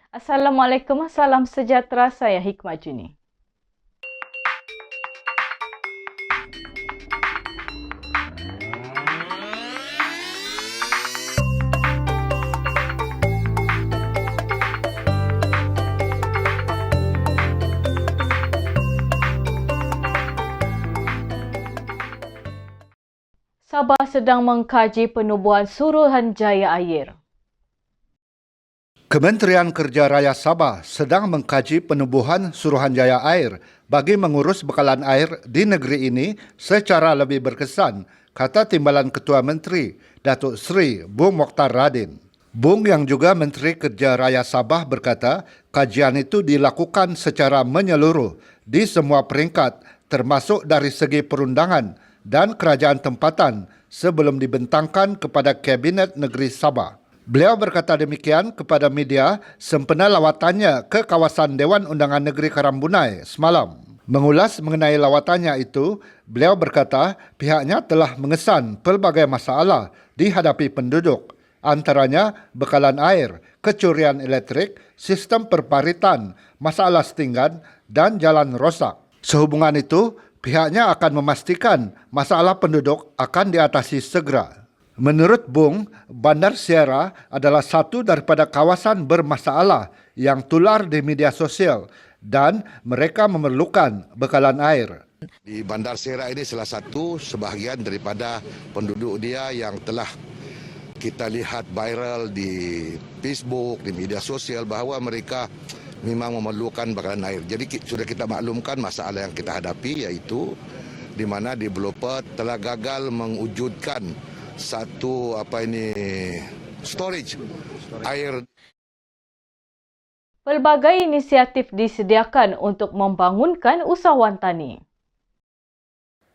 Assalamualaikum, salam sejahtera, saya Hikmat Juni. Sabah sedang mengkaji penubuhan Suruhanjaya Air. Kementerian Kerja Raya Sabah sedang mengkaji penubuhan Suruhanjaya Air bagi mengurus bekalan air di negeri ini secara lebih berkesan, kata Timbalan Ketua Menteri, Datuk Seri Bung Mokhtar Radin. Bung yang juga Menteri Kerja Raya Sabah berkata, kajian itu dilakukan secara menyeluruh di semua peringkat termasuk dari segi perundangan dan kerajaan tempatan sebelum dibentangkan kepada Kabinet Negeri Sabah. Beliau berkata demikian kepada media sempena lawatannya ke kawasan Dewan Undangan Negeri Karambunai semalam. Mengulas mengenai lawatannya itu, beliau berkata pihaknya telah mengesan pelbagai masalah dihadapi penduduk, antaranya bekalan air, kecurian elektrik, sistem perparitan, masalah setinggan dan jalan rosak. Sehubungan itu, pihaknya akan memastikan masalah penduduk akan diatasi segera. Menurut Bung, Bandar Sierra adalah satu daripada kawasan bermasalah yang tular di media sosial dan mereka memerlukan bekalan air. Di Bandar Sierra ini salah satu sebahagian daripada penduduk dia yang telah kita lihat viral di Facebook, di media sosial bahawa mereka memang memerlukan bekalan air. Jadi sudah kita maklumkan masalah yang kita hadapi, iaitu di mana developer telah gagal mewujudkan satu storage air. Pelbagai inisiatif disediakan untuk membangunkan usahawan tani.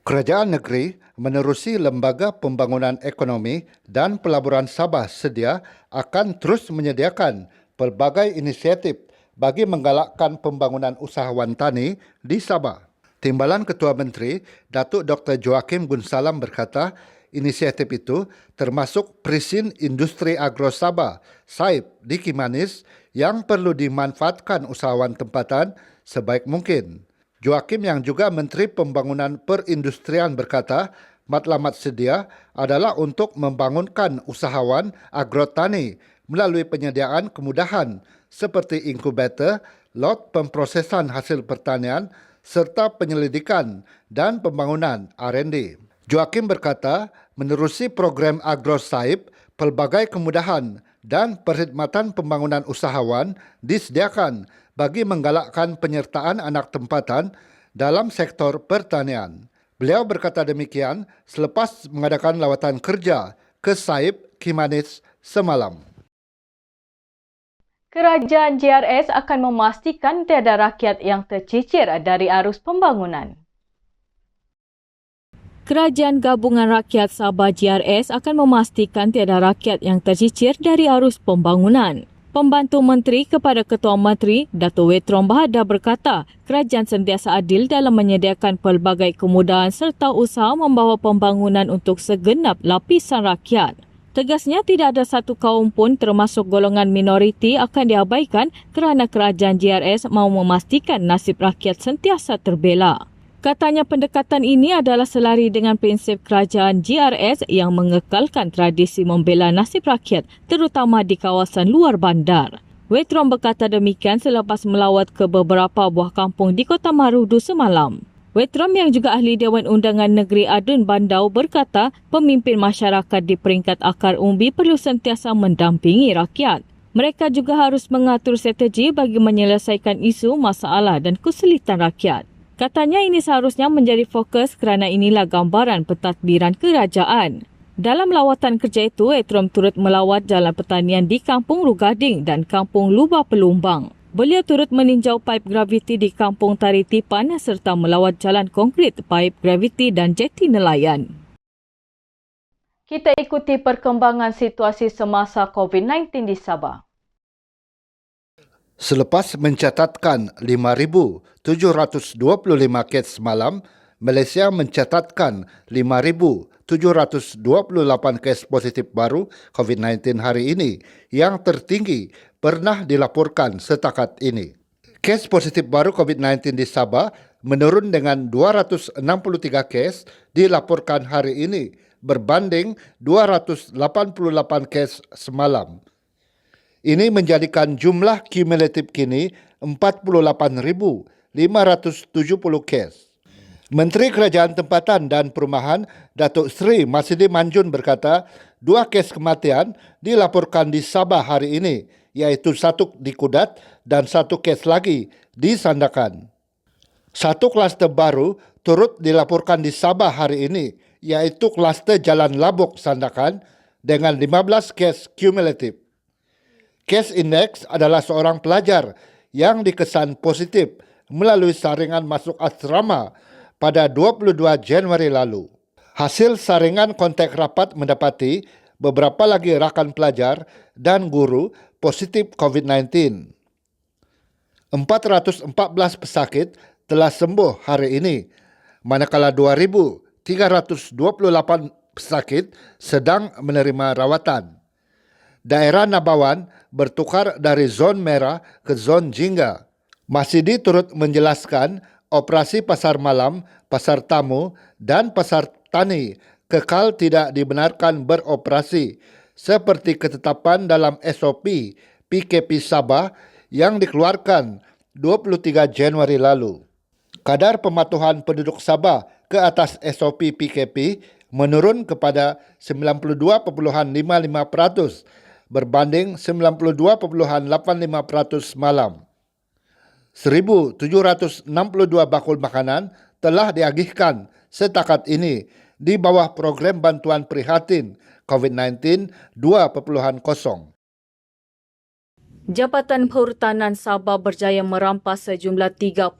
Kerajaan negeri menerusi Lembaga Pembangunan Ekonomi dan Pelaburan Sabah sedia akan terus menyediakan pelbagai inisiatif bagi menggalakkan pembangunan usahawan tani di Sabah. Timbalan Ketua Menteri, Datuk Dr. Joakim Gunsalam berkata, inisiatif itu termasuk Prisin Industri Agro Sabah, SAIP di Kimanis yang perlu dimanfaatkan usahawan tempatan sebaik mungkin. Joakim yang juga Menteri Pembangunan Perindustrian berkata, matlamat sedia adalah untuk membangunkan usahawan agrotani melalui penyediaan kemudahan seperti inkubator, lot pemprosesan hasil pertanian serta penyelidikan dan pembangunan R&D. Joakim berkata, menerusi program Agro Saib, pelbagai kemudahan dan perkhidmatan pembangunan usahawan disediakan bagi menggalakkan penyertaan anak tempatan dalam sektor pertanian. Beliau berkata demikian selepas mengadakan lawatan kerja ke Saib Kimanis semalam. Kerajaan JRS akan memastikan tiada rakyat yang tercicir dari arus pembangunan. Kerajaan Gabungan Rakyat Sabah JRS akan memastikan tiada rakyat yang tercicir dari arus pembangunan. Pembantu Menteri kepada Ketua Menteri, Dato' Wetrom Bahadar berkata, kerajaan sentiasa adil dalam menyediakan pelbagai kemudahan serta usaha membawa pembangunan untuk segenap lapisan rakyat. Tegasnya tidak ada satu kaum pun termasuk golongan minoriti akan diabaikan kerana kerajaan JRS mahu memastikan nasib rakyat sentiasa terbela. Katanya pendekatan ini adalah selari dengan prinsip kerajaan JRS yang mengekalkan tradisi membela nasib rakyat terutama di kawasan luar bandar. Wetrom berkata demikian selepas melawat ke beberapa buah kampung di Kota Marudu semalam. Wetrom yang juga ahli Dewan Undangan Negeri Adun Bandau berkata pemimpin masyarakat di peringkat akar umbi perlu sentiasa mendampingi rakyat. Mereka juga harus mengatur strategi bagi menyelesaikan isu, masalah dan kesulitan rakyat. Katanya ini seharusnya menjadi fokus kerana inilah gambaran pentadbiran kerajaan. Dalam lawatan kerja itu, Wetrom turut melawat jalan pertanian di Kampung Rugading dan Kampung Lubah Pelumbang. Beliau turut meninjau paip graviti di Kampung Tari Tipan serta melawat jalan konkrit, paip graviti dan jeti nelayan. Kita ikuti perkembangan situasi semasa COVID-19 di Sabah. Selepas mencatatkan 5,725 kes semalam, Malaysia mencatatkan 5,728 kes positif baru COVID-19 hari ini yang tertinggi pernah dilaporkan setakat ini. Kes positif baru COVID-19 di Sabah menurun dengan 263 kes dilaporkan hari ini berbanding 288 kes semalam. Ini menjadikan jumlah kumulatif kini 48,570 kes. Menteri Kerajaan Tempatan dan Perumahan Datuk Seri Masidi Manjun berkata, 2 kes kematian dilaporkan di Sabah hari ini, iaitu 1 di Kudat dan 1 kes lagi di Sandakan. 1 kluster baru turut dilaporkan di Sabah hari ini, iaitu kluster Jalan Labuk Sandakan dengan 15 kes kumulatif. Kes indeks adalah seorang pelajar yang dikesan positif melalui saringan masuk asrama pada 22 Januari lalu. Hasil saringan kontak rapat mendapati beberapa lagi rakan pelajar dan guru positif COVID-19. 414 pesakit telah sembuh hari ini, manakala 2,328 pesakit sedang menerima rawatan. Daerah Nabawan bertukar dari zon merah ke zon jingga. Masidi turut menjelaskan operasi pasar malam, pasar tamu dan pasar tani kekal tidak dibenarkan beroperasi seperti ketetapan dalam SOP PKP Sabah yang dikeluarkan 23 Januari lalu. Kadar pematuhan penduduk Sabah ke atas SOP PKP menurun kepada 92.55% berbanding 92.85% malam. 1,762 bakul makanan telah diagihkan setakat ini di bawah program bantuan prihatin COVID-19 2.0. Jabatan Perhutanan Sabah berjaya merampas sejumlah 3.1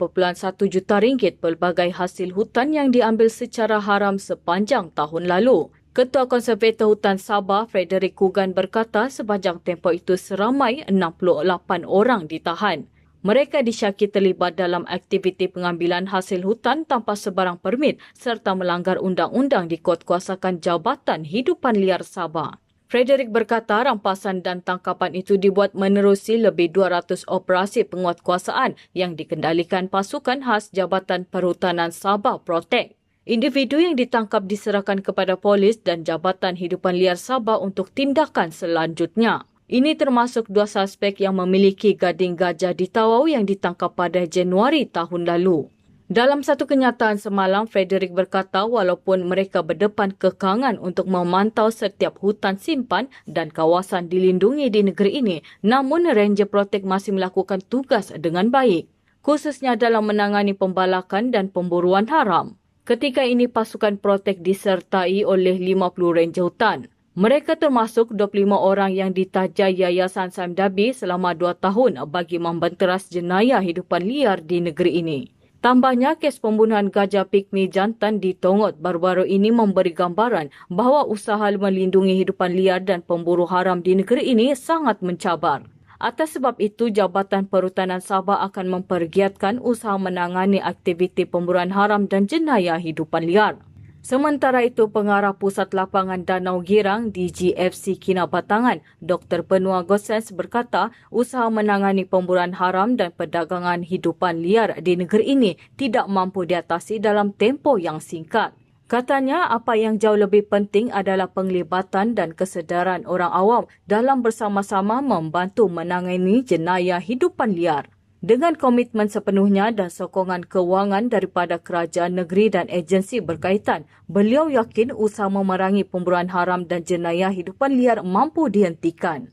juta ringgit pelbagai hasil hutan yang diambil secara haram sepanjang tahun lalu. Ketua Konservator Hutan Sabah, Frederick Kugan berkata sepanjang tempoh itu seramai 68 orang ditahan. Mereka disyaki terlibat dalam aktiviti pengambilan hasil hutan tanpa sebarang permit serta melanggar undang-undang dikuatkuasakan Jabatan Hidupan Liar Sabah. Frederick berkata rampasan dan tangkapan itu dibuat menerusi lebih 200 operasi penguatkuasaan yang dikendalikan pasukan khas Jabatan Perhutanan Sabah Protect. Individu yang ditangkap diserahkan kepada polis dan Jabatan Hidupan Liar Sabah untuk tindakan selanjutnya. Ini termasuk 2 suspek yang memiliki gading gajah di Tawau yang ditangkap pada Januari tahun lalu. Dalam satu kenyataan semalam, Frederick berkata walaupun mereka berdepan kekangan untuk memantau setiap hutan simpan dan kawasan dilindungi di negeri ini, namun Ranger Protect masih melakukan tugas dengan baik, khususnya dalam menangani pembalakan dan pemburuan haram. Ketika ini pasukan Protect disertai oleh 50 ranger hutan. Mereka termasuk 25 orang yang ditajai Yayasan Sam Dabi selama 2 tahun bagi membenteras jenayah hidupan liar di negeri ini. Tambahnya, kes pembunuhan gajah pikmi jantan di Tongot baru-baru ini memberi gambaran bahawa usaha melindungi hidupan liar dan pemburu haram di negeri ini sangat mencabar. Atas sebab itu, Jabatan Perhutanan Sabah akan mempergiatkan usaha menangani aktiviti pemburuan haram dan jenayah hidupan liar. Sementara itu, Pengarah Pusat Lapangan Danau Girang DGFC Kinabatangan, Dr. Benua Gosens berkata usaha menangani pemburuan haram dan perdagangan hidupan liar di negeri ini tidak mampu diatasi dalam tempoh yang singkat. Katanya, apa yang jauh lebih penting adalah penglibatan dan kesedaran orang awam dalam bersama-sama membantu menangani jenayah hidupan liar. Dengan komitmen sepenuhnya dan sokongan kewangan daripada kerajaan negeri dan agensi berkaitan, beliau yakin usaha memerangi pemburuan haram dan jenayah hidupan liar mampu dihentikan.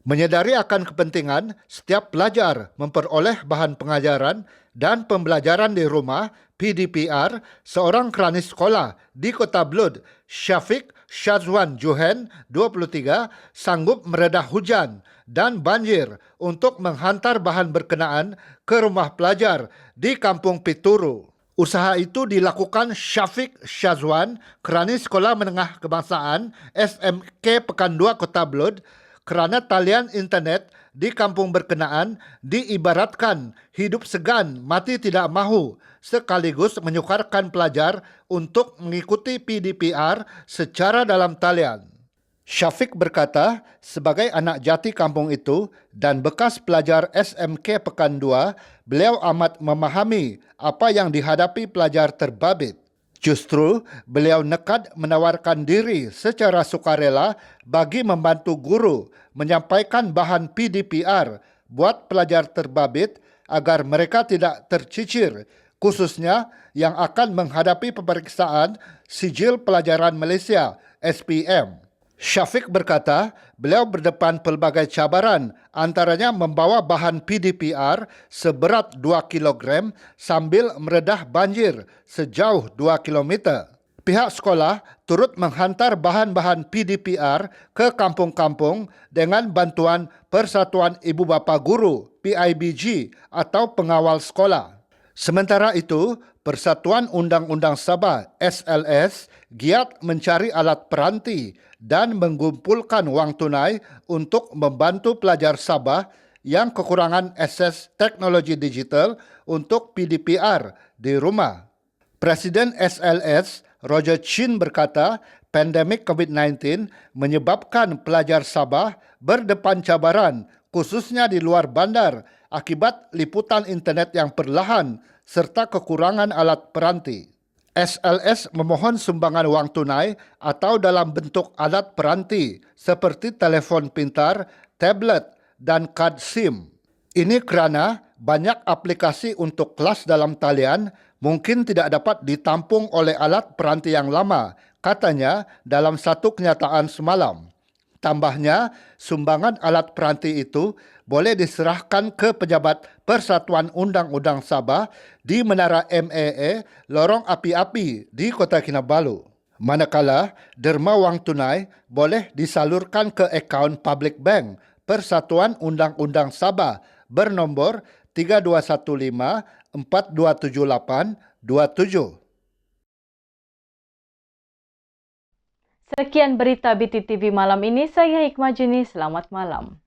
Menyedari akan kepentingan setiap pelajar memperoleh bahan pengajaran dan pembelajaran di rumah, PDPR, seorang kranis sekolah di Kota Blud, Syafiq Syazwan Johan, 23, sanggup meredah hujan dan banjir untuk menghantar bahan berkenaan ke rumah pelajar di Kampung Pituru. Usaha itu dilakukan Syafiq Syazwan, kranis Sekolah Menengah Kebangsaan SMK Pekan 2 Kota Blud, kerana talian internet di kampung berkenaan diibaratkan hidup segan mati tidak mahu, sekaligus menyukarkan pelajar untuk mengikuti PDPR secara dalam talian. Syafiq berkata, sebagai anak jati kampung itu dan bekas pelajar SMK Pekan 2, beliau amat memahami apa yang dihadapi pelajar terbabit. Justru, beliau nekad menawarkan diri secara sukarela bagi membantu guru menyampaikan bahan PDPR buat pelajar terbabit agar mereka tidak tercicir, khususnya yang akan menghadapi pemeriksaan Sijil Pelajaran Malaysia (SPM). Syafiq berkata, beliau berdepan pelbagai cabaran, antaranya membawa bahan PDPR seberat 2 kilogram sambil meredah banjir sejauh 2 kilometer. Pihak sekolah turut menghantar bahan-bahan PDPR ke kampung-kampung dengan bantuan Persatuan Ibu Bapa Guru (PIBG) atau pengawal sekolah. Sementara itu, Persatuan Undang-Undang Sabah (SLS) giat mencari alat peranti dan mengumpulkan wang tunai untuk membantu pelajar Sabah yang kekurangan akses teknologi digital untuk PDPR di rumah. Presiden SLS, Roger Chin berkata, pandemik COVID-19 menyebabkan pelajar Sabah berdepan cabaran, khususnya di luar bandar, akibat liputan internet yang perlahan serta kekurangan alat peranti. SLS memohon sumbangan wang tunai atau dalam bentuk alat peranti seperti telefon pintar, tablet dan kad SIM. Ini kerana banyak aplikasi untuk kelas dalam talian mungkin tidak dapat ditampung oleh alat peranti yang lama, katanya dalam satu kenyataan semalam. Tambahnya, sumbangan alat peranti itu boleh diserahkan ke pejabat Persatuan Undang-Undang Sabah di Menara MAA Lorong Api-Api di Kota Kinabalu. Manakala, derma wang tunai boleh disalurkan ke akaun Public Bank Persatuan Undang-Undang Sabah bernombor 3215-427827. Sekian berita BTTV malam ini, saya Hikmah Juni, selamat malam.